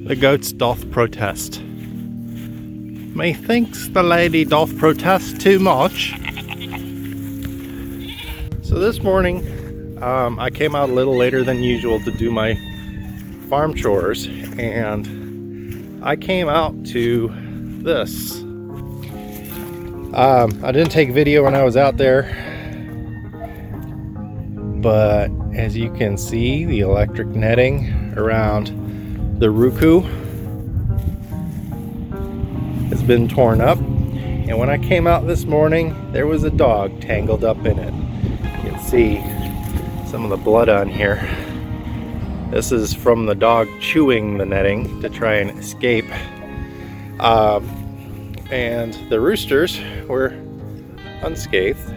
The goats doth protest. Methinks the lady doth protest too much. So this morning, I came out a little later than usual to do my farm chores, and I came out to this. I didn't take video when I was out there, but as you can see, the electric netting around the Roku has been torn up, and when I came out this morning, there was a dog tangled up in it. You can see some of the blood on here. This is from the dog chewing the netting to try and escape. And the roosters were unscathed.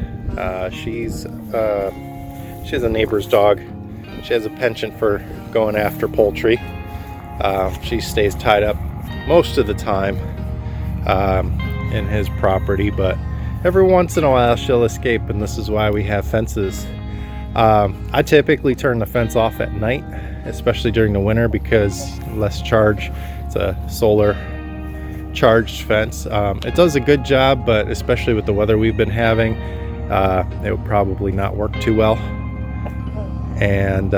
She's a neighbor's dog. She has a penchant for going after poultry. She stays tied up most of the time in his property, but every once in a while she'll escape, and this is why we have fences. I typically turn the fence off at night, especially during the winter, because less charge. It's a solar charged fence. It does a good job, but especially with the weather we've been having, it would probably not work too well. And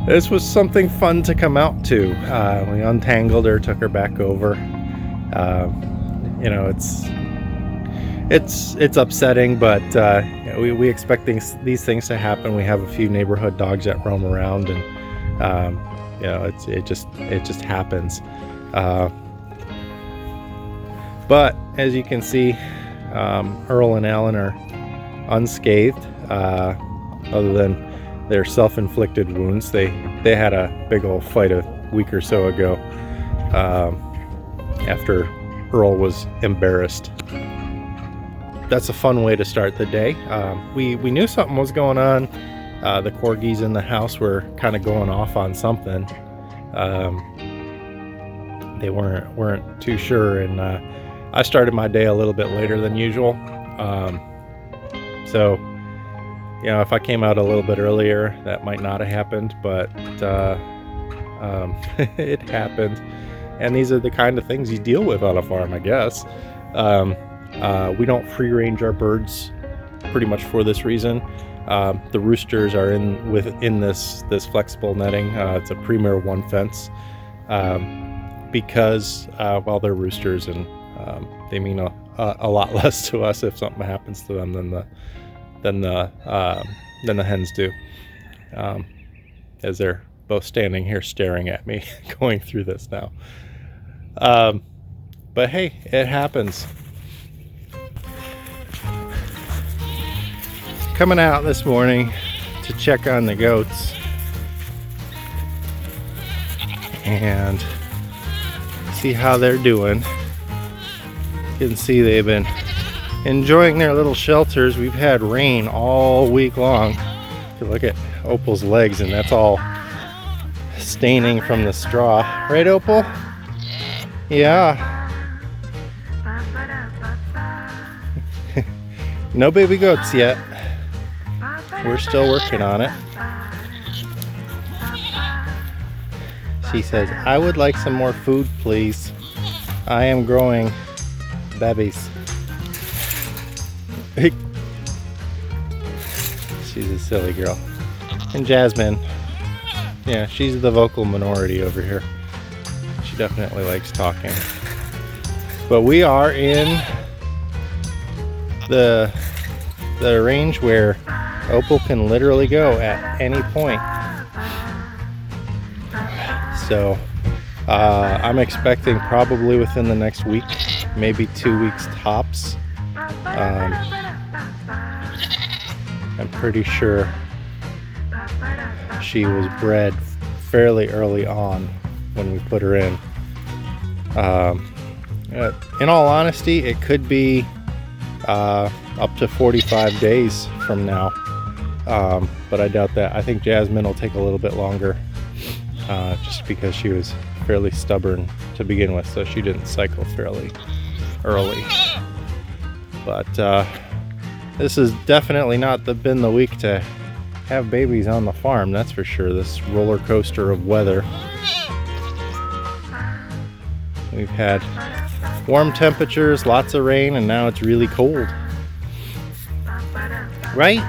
this was something fun to come out to. We untangled her, took her back over. You know, it's upsetting, but we expect these things to happen. We have a few neighborhood dogs that roam around, and you know, it just happens. But as you can see, Earl and Alan are unscathed, other than their self-inflicted wounds. They had a big old fight a week or so ago, after Earl was embarrassed. That's a fun way to start the day. We knew something was going on. The corgis in the house were kind of going off on something. They weren't too sure, and I started my day a little bit later than usual. So, you know, if I came out a little bit earlier, that might not have happened, but it happened. And these are the kind of things you deal with on a farm, I guess. We don't free range our birds pretty much for this reason. The roosters are within this flexible netting. It's a Premier 1 fence, because well, they're roosters, and they mean a lot less to us if something happens to them than the hens do. As they're both standing here staring at me going through this now. But hey, it happens. Coming out this morning to check on the goats and see how they're doing. You can see they've been enjoying their little shelters. We've had rain all week long. You can look at Opal's legs, and that's all staining from the straw. Right, Opal? Yeah. No baby goats yet. We're still working on it. She says, I would like some more food, please. I am growing babies. She's a silly girl. And Jasmine, yeah, she's the vocal minority over here. She definitely likes talking. But we are in the range where Opal can literally go at any point. So I'm expecting probably within the next week, maybe 2 weeks tops. I'm pretty sure she was bred fairly early on when we put her in. In all honesty, it could be up to 45 days from now, but I doubt that. I think Jasmine will take a little bit longer, just because she was fairly stubborn to begin with, so she didn't cycle fairly early. But this has definitely not been the week to have babies on the farm, that's for sure. This roller coaster of weather. We've had warm temperatures, lots of rain, and now it's really cold. Right?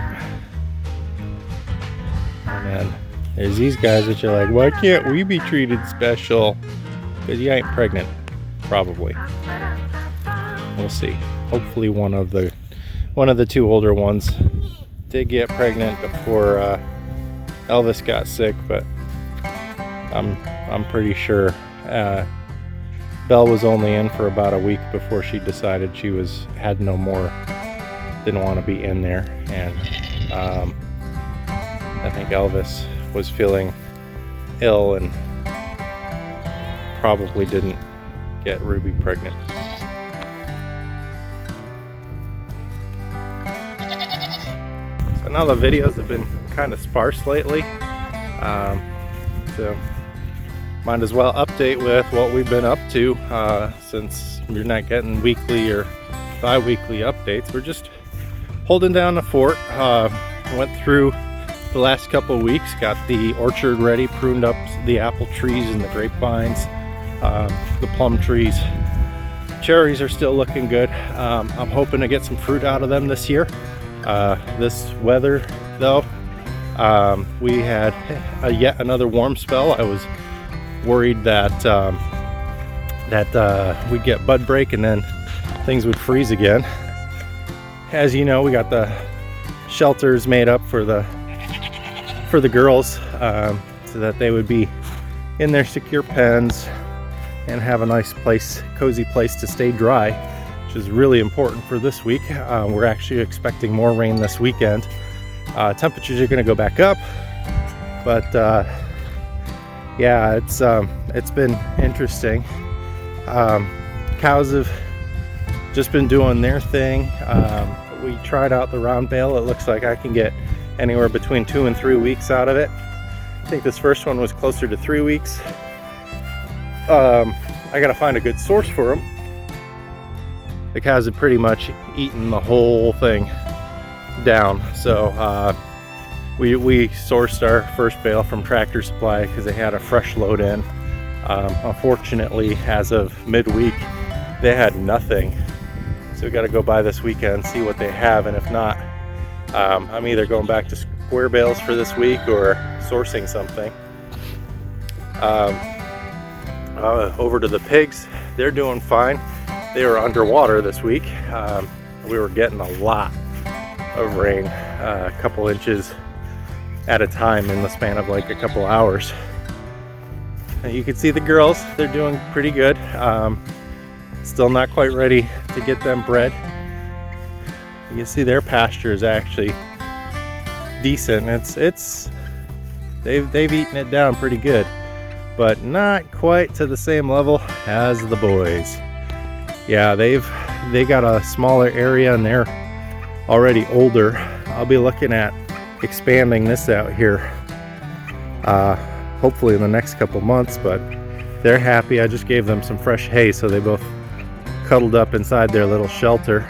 And then there's these guys that you're like, why can't we be treated special? Because you ain't pregnant, probably. We'll see. Hopefully one of the two older ones did get pregnant before Elvis got sick, but I'm pretty sure Belle was only in for about a week before she decided she had no more, didn't want to be in there. And I think Elvis was feeling ill and probably didn't get Ruby pregnant. So now the videos have been kind of sparse lately, so might as well update with what we've been up to, since you're not getting weekly or bi-weekly updates. We're just holding down the fort. Went through the last couple of weeks, got the orchard ready, pruned up the apple trees and the grapevines, the plum trees. Cherries are still looking good. I'm hoping to get some fruit out of them this year. This weather though, we had yet another warm spell. I was worried that we'd get bud break and then things would freeze again. As you know, we got the shelters made up for the girls, so that they would be in their secure pens and have a nice place, cozy place to stay dry, which is really important for this week. We're actually expecting more rain this weekend. Temperatures are going to go back up, but yeah, it's been interesting. Cows have just been doing their thing. We tried out the round bale. It looks like I can get anywhere between 2 and 3 weeks out of it. I think this first one was closer to 3 weeks. I gotta find a good source for them. The cows have pretty much eaten the whole thing down, so we sourced our first bale from Tractor Supply because they had a fresh load in. Unfortunately, as of midweek, they had nothing, so we got to go by this weekend, see what they have, and if not, I'm either going back to square bales for this week or sourcing something. Over to the pigs, they're doing fine. They were underwater this week. We were getting a lot of rain, a couple inches at a time in the span of like a couple hours. And you can see the girls, they're doing pretty good. Still not quite ready to get them bred. You can see their pasture is actually decent. They've eaten it down pretty good, but not quite to the same level as the boys. Yeah, they got a smaller area and they're already older. I'll be looking at expanding this out here, hopefully in the next couple months, but they're happy. I just gave them some fresh hay, so they both cuddled up inside their little shelter,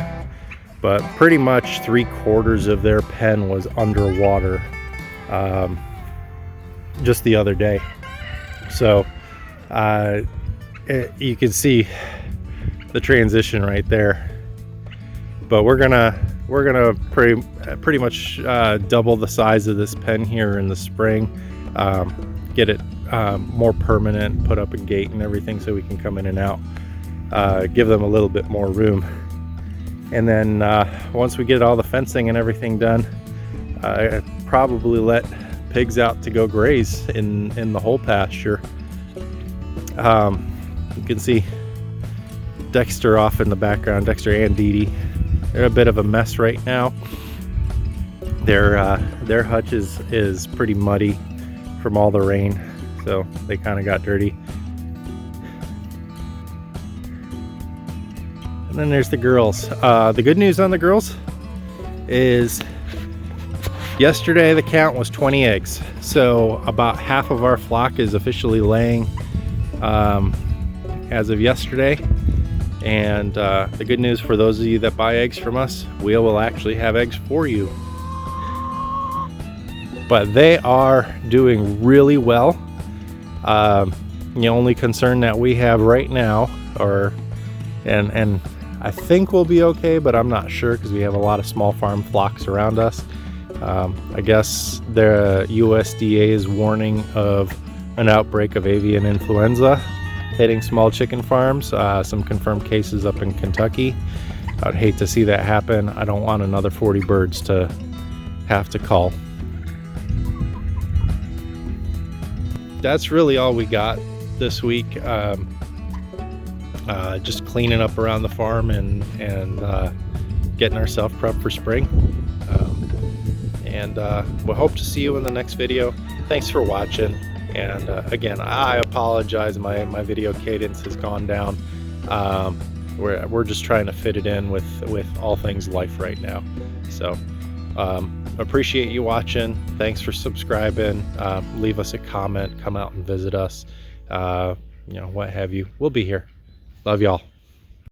but pretty much 3/4 of their pen was underwater just the other day. So you can see the transition right there, but we're gonna pretty much double the size of this pen here in the spring, get it more permanent, put up a gate and everything so we can come in and out, give them a little bit more room. And then once we get all the fencing and everything done, probably let pigs out to go graze in the whole pasture. You can see Dexter off in the background, Dexter and Dee Dee. They're a bit of a mess right now. Their hutch is pretty muddy from all the rain, so they kind of got dirty. And then there's the girls. The good news on the girls is yesterday the count was 20 eggs. So about half of our flock is officially laying as of yesterday. And the good news for those of you that buy eggs from us, we will actually have eggs for you. but they are doing really well. The only concern that we have right now, and I think we'll be okay, but I'm not sure because we have a lot of small farm flocks around us. I guess the USDA is warning of an outbreak of avian influenza hitting small chicken farms. Some confirmed cases up in Kentucky. I'd hate to see that happen. I don't want another 40 birds to have to call. That's really all we got this week. Just cleaning up around the farm and getting ourselves prepped for spring. We'll hope to see you in the next video. Thanks for watching. And again, I apologize, my video cadence has gone down. We're just trying to fit it in with all things life right now. So appreciate you watching. Thanks for subscribing. Leave us a comment, come out and visit us, what have you. We'll be here. Love y'all.